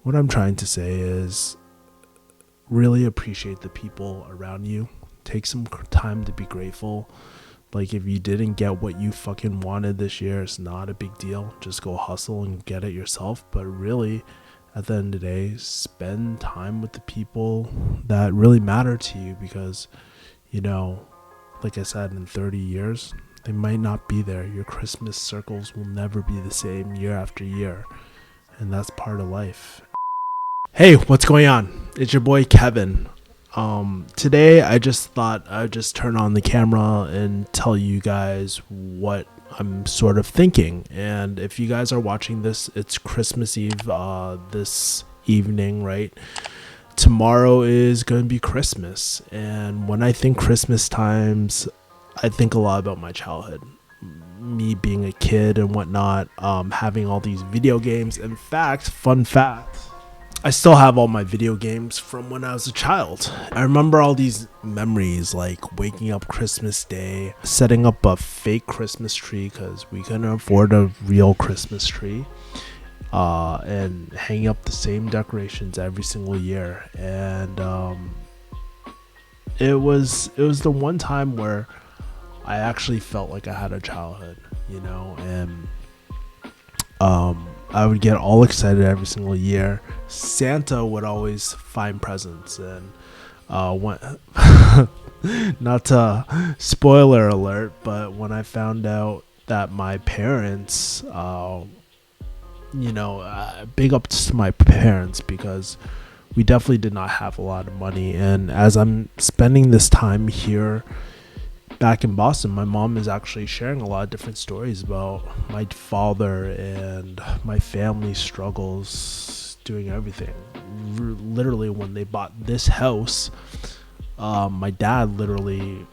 What I'm trying to say is really appreciate the people around you. Take some time to be grateful. Like, if you didn't get what you fucking wanted this year, it's not a big deal. Just go hustle and get it yourself. But really, at the end of the day, spend time with the people that really matter to you, because, you know, like I said, in 30 years, they might not be there. Your Christmas circles will never be the same year after year. And that's part of life. Hey, what's going on? It's your boy Kevin. Today I just thought I'd just turn on the camera and tell you guys what I'm sort of thinking. And if you guys are watching this, it's Christmas Eve this evening, right? Tomorrow is going to be Christmas. And when I think Christmas times, I think a lot about my childhood. Me being a kid and whatnot, having all these video games. In fact, fun fact, I still have all my video games from when I was a child. I remember all these memories, like waking up Christmas Day, setting up a fake Christmas tree because we couldn't afford a real Christmas tree, and hanging up the same decorations every single year. And it was the one time where I actually felt like I had a childhood, you know, and I would get all excited every single year. Santa would always find presents, and when not to spoiler alert, but when I found out that my parents, big ups to my parents, because we definitely did not have a lot of money. And as I'm spending this time here back in Boston, my mom is actually sharing a lot of different stories about my father and my family struggles doing everything. Literally, when they bought this house, my dad literally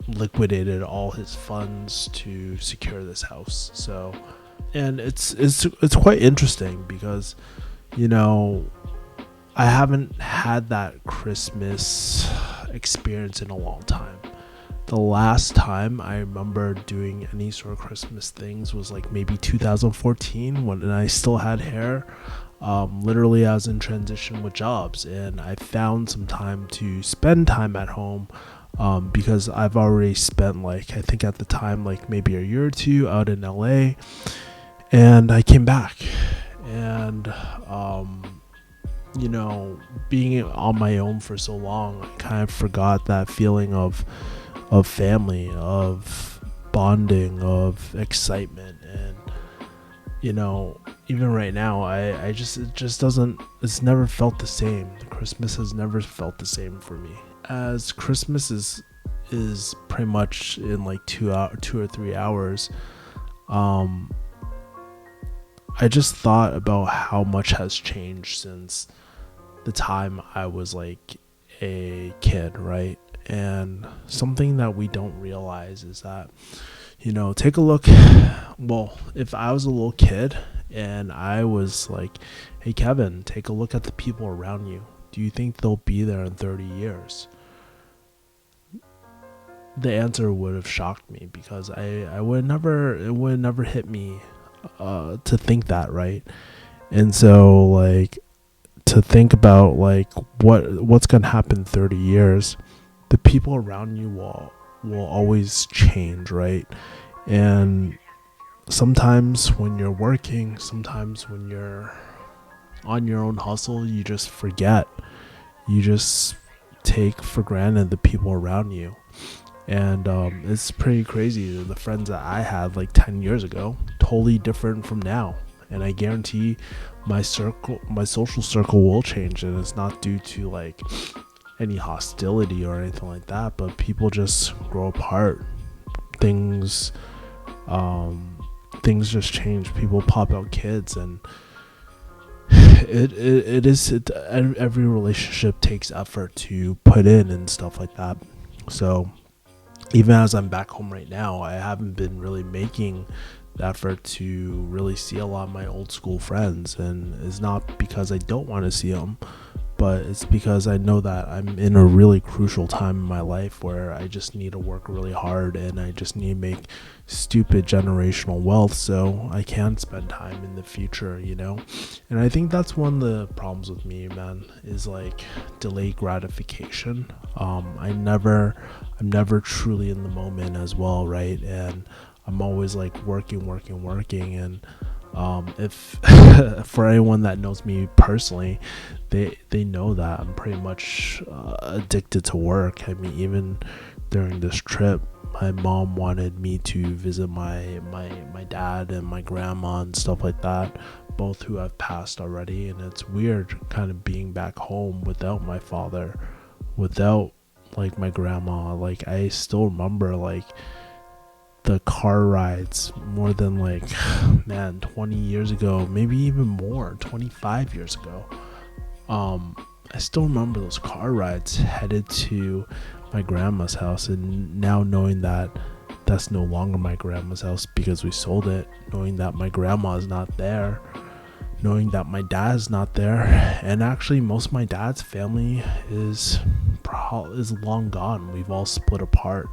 liquidated all his funds to secure this house. So, and it's quite interesting because, you know, I haven't had that Christmas experience in a long time. The last time I remember doing any sort of Christmas things was like maybe 2014 when I still had hair. Literally, I was in transition with jobs, and I found some time to spend time at home, because I've already spent, like, I think at the time, like maybe a year or two out in LA, and I came back. And you know, being on my own for so long, I kind of forgot that feeling of family, of bonding, of excitement. And, you know, even right now, it's never felt the same. Christmas has never felt the same for me, as Christmas is pretty much in like 2 or 3 hours. I just thought about how much has changed since the time I was like a kid, right? And something that we don't realize is that, you know, take a look. Well, if I was a little kid and I was like, hey, Kevin, take a look at the people around you. Do you think they'll be there in 30 years? The answer would have shocked me, because it would never hit me to think that, right? And so, like, to think about like what's gonna happen 30 years, the people around you will always change, right? And sometimes when you're working, sometimes when you're on your own hustle, you just forget. You just take for granted the people around you. And it's pretty crazy. The friends that I had like 10 years ago, totally different from now. And I guarantee my social circle will change, and it's not due to like any hostility or anything like that, but people just grow apart. Things just change. People pop out kids, and every relationship takes effort to put in and stuff like that. So even as I'm back home right now, I haven't been really making the effort to really see a lot of my old school friends, and it's not because I don't want to see them, but it's because I know that I'm in a really crucial time in my life where I just need to work really hard and I just need to make stupid generational wealth so I can spend time in the future, you know? And I think that's one of the problems with me, man, is like delayed gratification. I'm never truly in the moment as well, right? And I'm always like working, and if for anyone that knows me personally, they know that I'm pretty much addicted to work. I mean, even during this trip, my mom wanted me to visit my dad and my grandma and stuff like that, both who have passed already. And it's weird kind of being back home without my father, without like my grandma. Like I still remember like the car rides more than like man 20 years ago, maybe even more, 25 years ago. I still remember those car rides headed to my grandma's house, and now knowing that that's no longer my grandma's house because we sold it, knowing that my grandma is not there, knowing that my dad's not there, and actually most of my dad's family is long gone. We've all split apart.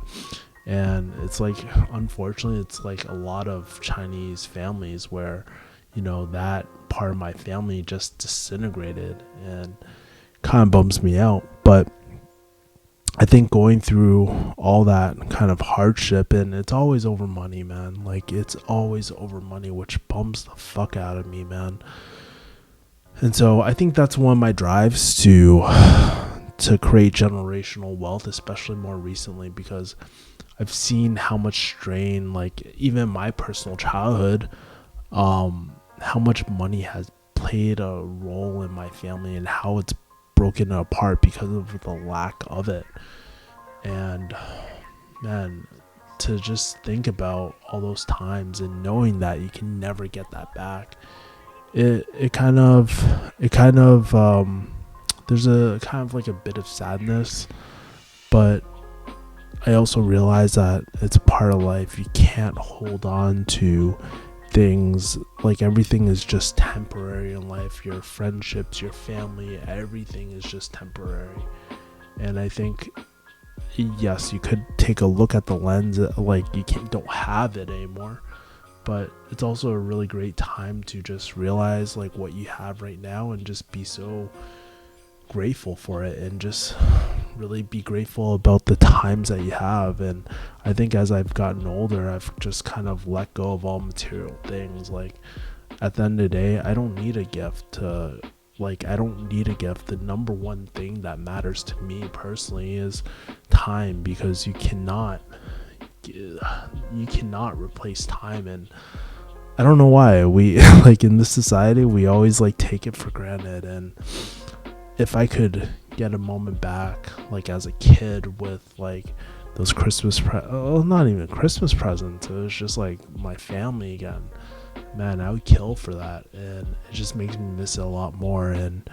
And it's like, unfortunately, it's like a lot of Chinese families where, you know, that part of my family just disintegrated, and kind of bums me out. But I think going through all that kind of hardship, and it's always over money, man. Like it's always over money, which bums the fuck out of me, man. And so I think that's one of my drives to create generational wealth, especially more recently, because I've seen how much strain, like even my personal childhood, how much money has played a role in my family and how it's broken apart because of the lack of it. And man, to just think about all those times and knowing that you can never get that back, it kind of there's a kind of like a bit of sadness, but I also realize that it's a part of life. You can't hold on to things. Like everything is just temporary in life. Your friendships, your family, everything is just temporary. And I think, yes, you could take a look at the lens, like you don't have it anymore, but it's also a really great time to just realize like what you have right now and just be so grateful for it, and just really be grateful about the times that you have. And I think as I've gotten older, I've just kind of let go of all material things. Like at the end of the day, I don't need a gift to I don't need a gift. The number one thing that matters to me personally is time, because you cannot replace time. And I don't know why we like in this society we always like take it for granted. And if I could get a moment back, like as a kid with like those not even Christmas presents, it was just like my family again, man, I would kill for that. And it just makes me miss it a lot more. And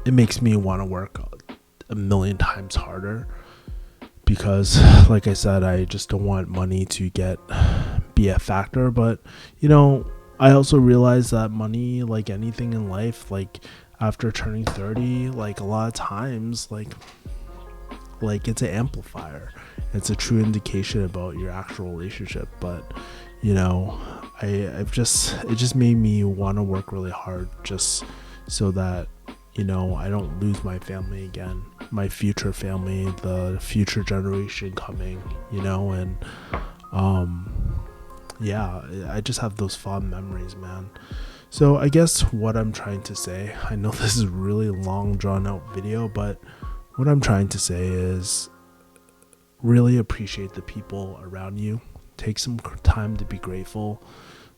it makes me want to work a million times harder, because like I said, I just don't want money to be a factor. But you know, I also realize that money, like anything in life, like after turning 30, like a lot of times, like it's an amplifier. It's a true indication about your actual relationship. But you know, it just made me want to work really hard just so that, you know, I don't lose my family again, my future family, the future generation coming, you know. And yeah, I just have those fond memories, man. So I guess what I'm trying to say, I know this is a really long drawn out video, but what I'm trying to say is really appreciate the people around you. Take some time to be grateful.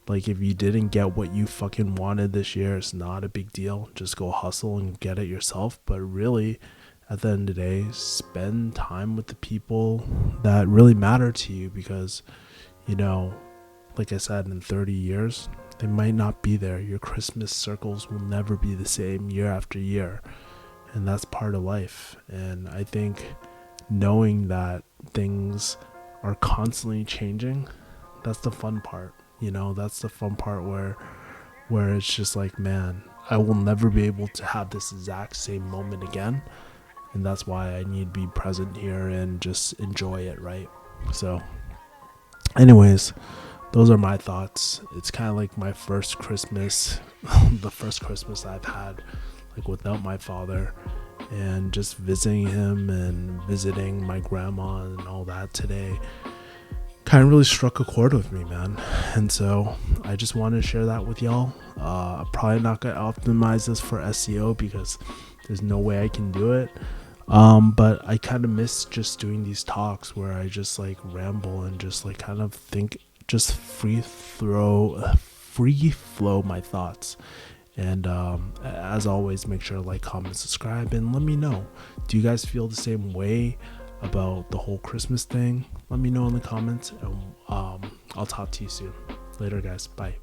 Like if you didn't get what you fucking wanted this year, it's not a big deal. Just go hustle and get it yourself. But really, at the end of the day, spend time with the people that really matter to you, because, you know, like I said, in 30 years, they might not be there. Your Christmas circles will never be the same year after year. And that's part of life. And I think knowing that things are constantly changing, that's the fun part. You know, that's the fun part where it's just like, man, I will never be able to have this exact same moment again, and that's why I need to be present here and just enjoy it, right? So anyways, those are my thoughts. It's kind of like my first Christmas, the first Christmas I've had like without my father, and just visiting him and visiting my grandma and all that today kind of really struck a chord with me, man. And so I just wanted to share that with y'all. Probably not gonna optimize this for SEO because there's no way I can do it. But I kind of miss just doing these talks where I just like ramble and just like kind of think, just free flow my thoughts. And as always, make sure to like, comment, subscribe, and let me know. Do you guys feel the same way about the whole Christmas thing? Let me know in the comments, and I'll talk to you soon. Later, guys. Bye.